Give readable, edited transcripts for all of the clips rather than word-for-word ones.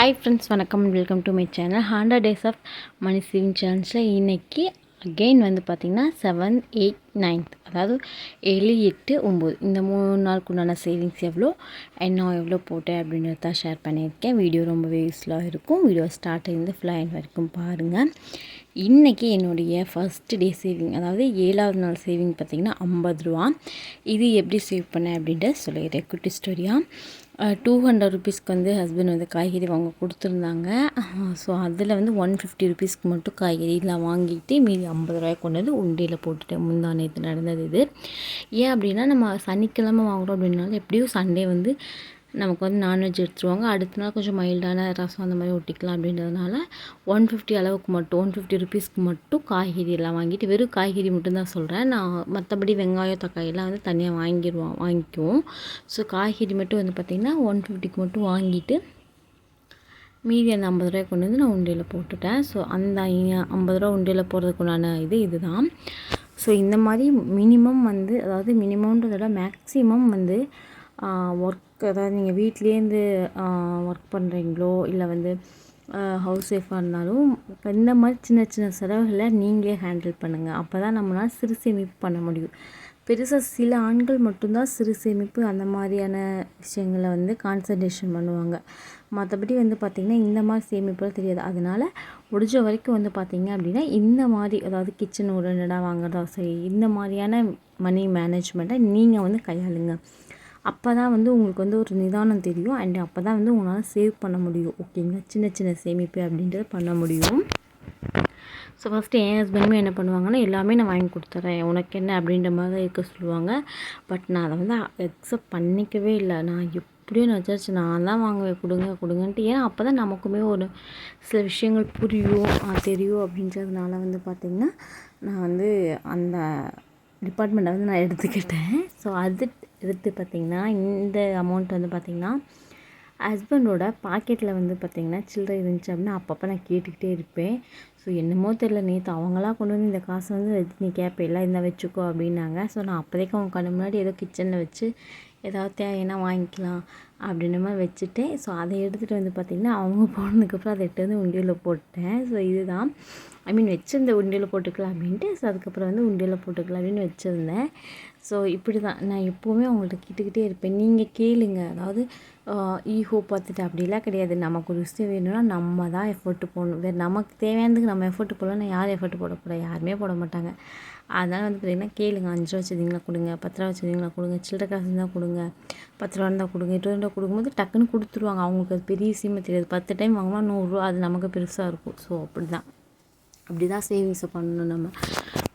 Hi friends, வணக்கம், welcome to my channel 100 days of money saving சேலஞ்சில் இன்றைக்கி again வந்து பார்த்திங்கன்னா 7, 8, 9 அதாவது 7, 8, 9 இந்த 3 நாளுக்குண்டான சேவிங்ஸ் எவ்வளோ நான் எவ்வளோ போட்டேன் அப்படின்றத தான் ஷேர் பண்ணியிருக்கேன். வீடியோ ரொம்பவே யூஸ்ஃபுல்லாக இருக்கும். வீடியோ ஸ்டார்டிலேருந்து ஃபுல்லாக வரைக்கும் பாருங்கள். இன்றைக்கி என்னுடைய ஃபஸ்ட் டே சேவிங், அதாவது 7வது நாள் சேவிங் பார்த்திங்கன்னா 50 ரூபா. இது எப்படி சேவ் பண்ணேன் அப்படின்ட்டு சொல்லிடுறேன் குட்டி ஸ்டோரியாக. 200 ருபீஸ்க்கு வந்து ஹஸ்பண்ட் வந்து காய்கறி வாங்க கொடுத்துருந்தாங்க. ஸோ அதில் வந்து 150 ருபீஸ்க்கு மட்டும் காய்கறிலாம் வாங்கிட்டு மீதி 50 ரூபாய் கொண்டு வந்து உண்டியில் போட்டுட்டேன். முந்தா நேற்று நடந்தது இது. ஏன் அப்படின்னா, நம்ம சனிக்கிழமை வாங்குகிறோம் அப்படின்னாலும் எப்படியும் சண்டே வந்து நமக்கு வந்து நான்வெஜ் எடுத்துருவாங்க. அடுத்த நாள் கொஞ்சம் மைல்டான ரசம் அந்த மாதிரி ஒட்டிக்கலாம் அப்படின்றதுனால 150 அளவுக்கு மட்டும் 150 ருபீஸ்க்கு மட்டும் காய்கறி எல்லாம் வாங்கிட்டு, வெறும் காய்கறி மட்டும்தான் சொல்கிறேன் நான், மற்றபடி வெங்காயம் தக்காளியெல்லாம் வந்து தனியாக வாங்கிக்குவோம். ஸோ காய்கறி மட்டும் வந்து பார்த்திங்கன்னா 150க்கு மட்டும் வாங்கிட்டு மீதி அந்த 50 ரூபாய் கொண்டு வந்து நான் உண்டியில் போட்டுட்டேன். ஸோ அந்த 50 ரூபா உண்டியில் போடுறதுக்குண்டான இதுதான். ஸோ இந்த மாதிரி மினிமம் வந்து, அதாவது மினிமம்ன்றத விட மேக்ஸிமம் வந்து ஒர்க், அதாவது நீங்கள் வீட்லேருந்து ஒர்க் பண்ணுறீங்களோ இல்லை வந்து ஹவுஸ் ஒய்ஃபாக இருந்தாலும் இந்த மாதிரி சின்ன சின்ன செலவுகளை நீங்களே ஹேண்டில் பண்ணுங்கள். அப்போ தான் நம்மளால் சிறு சேமிப்பு பண்ண முடியும். பெருசாக சில ஆண்கள் மட்டும்தான் சிறு சேமிப்பு அந்த மாதிரியான விஷயங்களை வந்து கான்சன்ட்ரேஷன் பண்ணுவாங்க. மற்றபடி வந்து பார்த்திங்கன்னா இந்த மாதிரி சேமிப்புலாம் தெரியாது. அதனால் முடிஞ்ச வரைக்கும் வந்து பார்த்திங்க அப்படின்னா இந்த மாதிரி, அதாவது கிச்சன் ஓரியன்டாக வாங்குறதா சரி, இந்த மாதிரியான மணி மேனேஜ்மெண்ட்டை நீங்கள் வந்து கையாளுங்க. அப்போ தான் வந்து உங்களுக்கு வந்து ஒரு நிதானம் தெரியும். அண்ட் அப்போ தான் வந்து உங்களால் சேவ் பண்ண முடியும். ஓகேங்களா, சின்ன சின்ன சேமிப்பு அப்படின்றத பண்ண முடியும். ஸோ ஃபஸ்ட்டு என் ஹஸ்பண்டுமே என்ன பண்ணுவாங்கன்னா, எல்லாமே நான் வாங்கி கொடுத்துட்றேன், உனக்கு என்ன அப்படின்ற மாதிரி தான் இருக்க சொல்லுவாங்க. பட் நான் அதை வந்து அக்செப்ட் பண்ணிக்கவே இல்லை. நான் எப்படியும் நான் வச்சாச்சு, நான் தான் வாங்குவேன், கொடுங்கன்ட்டு. ஏன்னா அப்போ தான் நமக்குமே ஒரு சில விஷயங்கள் புரியும், தெரியும். அப்படின்றதுனால வந்து பார்த்திங்கன்னா நான் வந்து அந்த டிபார்ட்மெண்ட்டை வந்து நான் எடுத்துக்கிட்டேன். ஸோ அது எடுத்து பார்த்திங்கன்னா இந்த அமௌண்ட் வந்து பார்த்திங்கன்னா ஹஸ்பண்டோட பாக்கெட்டில் வந்து பார்த்திங்கன்னா சில்லறை இருந்துச்சு அப்படின்னா அப்பப்போ நான் கேட்டுக்கிட்டே இருப்பேன். ஸோ என்னமோ தெரியல, நேற்று அவங்களாம் கொண்டு வந்து இந்த காசை வந்து நீ கேட்பேல, இந்த வச்சுக்கோ அப்படின்னாங்க. ஸோ நான் அப்போதைக்கு அவங்க கண்ணு முன்னாடி ஏதோ கிச்சனில் வச்சு ஏதாவது தேவைன்னா வாங்கிக்கலாம் அப்படின்ற மாதிரி வச்சுட்டேன். ஸோ அதை எடுத்துகிட்டு வந்து பார்த்திங்கன்னா அவங்க போனதுக்கப்புறம் அதை எடுத்து வந்து உண்டியில் போட்டேன். ஸோ இதுதான் வச்சுருந்த உண்டியில் போட்டுக்கலாம் அப்படின்ட்டு. ஸோ அதுக்கப்புறம் வந்து உண்டியில் போட்டுக்கலாம் அப்படின்னு வச்சுருந்தேன். ஸோ இப்படி தான் நான் எப்போவுமே அவங்கள்ட்ட கேட்டுக்கிட்டே இருப்பேன். நீங்கள் கேளுங்க, அதாவது ஈகோ பார்த்துட்டு அப்படிலாம் கிடையாது. நமக்கு ஒரு விஷயம் வேணும்னா நம்ம தான் எஃபர்ட்டு போடணும். வேறு நமக்கு தேவையானதுக்கு நம்ம எஃபர்ட்டு போடலன்னா யார் எஃபர்ட்டு போடக்கூடாது? யாருமே போட மாட்டாங்க. அதனால் வந்து பார்த்திங்கன்னா கேளுங்க. 5 ரூபா வச்சுருந்தீங்களா கொடுங்க, 10 ரூபா வச்சுருந்தீங்களா கொடுங்க, சில்லறை காசு இருந்தால் கொடுங்க, 10 ரூபா இருந்தால் கொடுங்க, 20 ரூபா கொடுக்கும்போது டக்குன்னு கொடுத்துருவாங்க. அவங்களுக்கு அது பெரிய விஷயமே தெரியாது. 10 டைம் வாங்கினா 100 ரூபா, அது நமக்கு பெருசாக இருக்கும். ஸோ அப்படி தான் சேவிங்ஸை பண்ணணும். நம்ம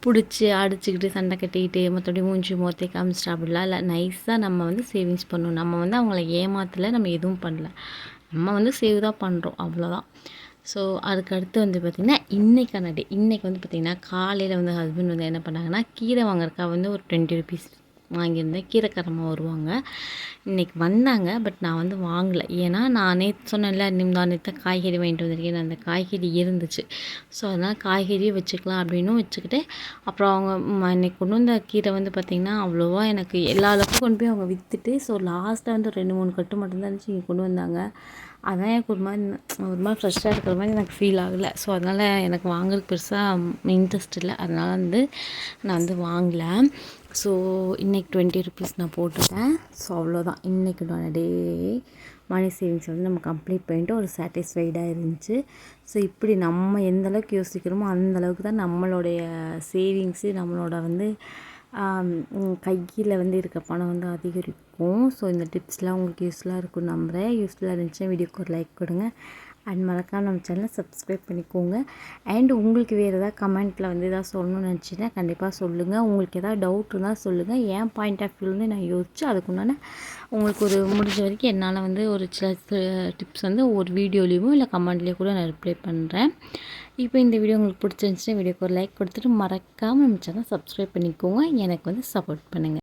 பிடிச்சி அடிச்சுக்கிட்டு சண்டை கட்டிக்கிட்டு மற்றபடி மூஞ்சி முகத்தை காமிச்சிட்டு அப்படிலாம் இல்லை. நைஸாக நம்ம வந்து சேவிங்ஸ் பண்ணணும். நம்ம வந்து அவங்கள ஏமாற்றலை, நம்ம எதுவும் பண்ணல, நம்ம வந்து சேவ் தான் பண்ணுறோம், அவ்வளோதான். ஸோ அதுக்கடுத்து வந்து பார்த்திங்கன்னா இன்றைக்கான டே. இன்றைக்கி வந்து பார்த்திங்கன்னா காலையில் வந்து ஹஸ்பண்ட் வந்து என்ன பண்ணாங்கன்னா, கீரை வாங்குறதுக்காக வந்து ஒரு 20 ருபீஸ் வாங்கியிருந்தேன். கீரைக்காரம்மா வருவாங்க, இன்றைக்கி வந்தாங்க. பட் நான் வந்து வாங்கலை. ஏன்னா நான் நேற்று சொன்னேன்ல, நேற்று காய்கறி வாங்கிட்டு வந்திருக்கேன், அந்த காய்கறி இருந்துச்சு. ஸோ அதனால் காய்கறியை வச்சுக்கலாம் அப்படின்னும் வச்சுக்கிட்டு, அப்புறம் அவங்க இன்றைக்கி கொண்டு வந்த கீரை வந்து பார்த்திங்கன்னா அவ்வளோவா எனக்கு எல்லா அளவுக்கும் கொண்டு போய் அவங்க விற்றுட்டு, ஸோ லாஸ்ட்டாக வந்து 2-3 கட்டு மட்டும்தான் இருந்துச்சு இங்கே கொண்டு வந்தாங்க. அதான் எனக்கு ஒரு மாதிரி ஃப்ரெஷ்ஷாக இருக்கிற மாதிரி எனக்கு ஃபீல் ஆகலை. ஸோ அதனால் எனக்கு வாங்குறதுக்கு பெருசாக இன்ட்ரெஸ்ட் இல்லை. அதனால் வந்து நான் வந்து வாங்கலை. ஸோ இன்றைக்கி 20 ருபீஸ் நான் போட்டுட்டேன். ஸோ அவ்வளோதான் இன்றைக்குண்டான டே. மணி சேவிங்ஸ் வந்து நம்ம கம்ப்ளீட் பண்ணிட்டு ஒரு சாட்டிஸ்ஃபைடாக இருந்துச்சு. ஸோ இப்படி நம்ம எந்தளவுக்கு யோசிக்கிறோமோ அந்தளவுக்கு தான் நம்மளுடைய சேவிங்ஸு, நம்மளோட வந்து கையில் வந்து இருக்க பணம் வந்து அதிகரிக்கும். ஸோ இந்த டிப்ஸ்லாம் உங்களுக்கு யூஸ்ஃபுல்லாக இருக்கும்னு நம்புகிறேன். யூஸ்ஃபுல்லாக இருந்துச்சுன்னா வீடியோக்கு ஒரு லைக் கொடுங்க. அண்ட் மறக்காம நம்ம சேனலை சப்ஸ்கிரைப் பண்ணிக்கோங்க. அண்ட் உங்களுக்கு வேறு ஏதாவது கமெண்ட்டில் வந்து எதாவது சொல்லணும்னு நினச்சிங்கன்னா கண்டிப்பாக சொல்லுங்கள். உங்களுக்கு எதாவது டவுட் இருந்தால் சொல்லுங்கள். என் பாயிண்ட் ஆஃப் வியூலேருந்து நான் யோசித்து அதுக்குண்டான உங்களுக்கு ஒரு முடிஞ்ச வரைக்கும் என்னால் வந்து ஒரு சில டிப்ஸ் வந்து ஒரு வீடியோலேயும் இல்லை கமெண்ட்லேயே கூட நான் ரிப்ளை பண்ணுறேன். இப்போ இந்த வீடியோ உங்களுக்கு பிடிச்சிருந்துச்சுன்னா வீடியோக்கு ஒரு லைக் கொடுத்துட்டு மறக்காமல் நம்ம சேனலை சப்ஸ்கிரைப் பண்ணிக்கோங்க. எனக்கு வந்து சப்போர்ட் பண்ணுங்கள்.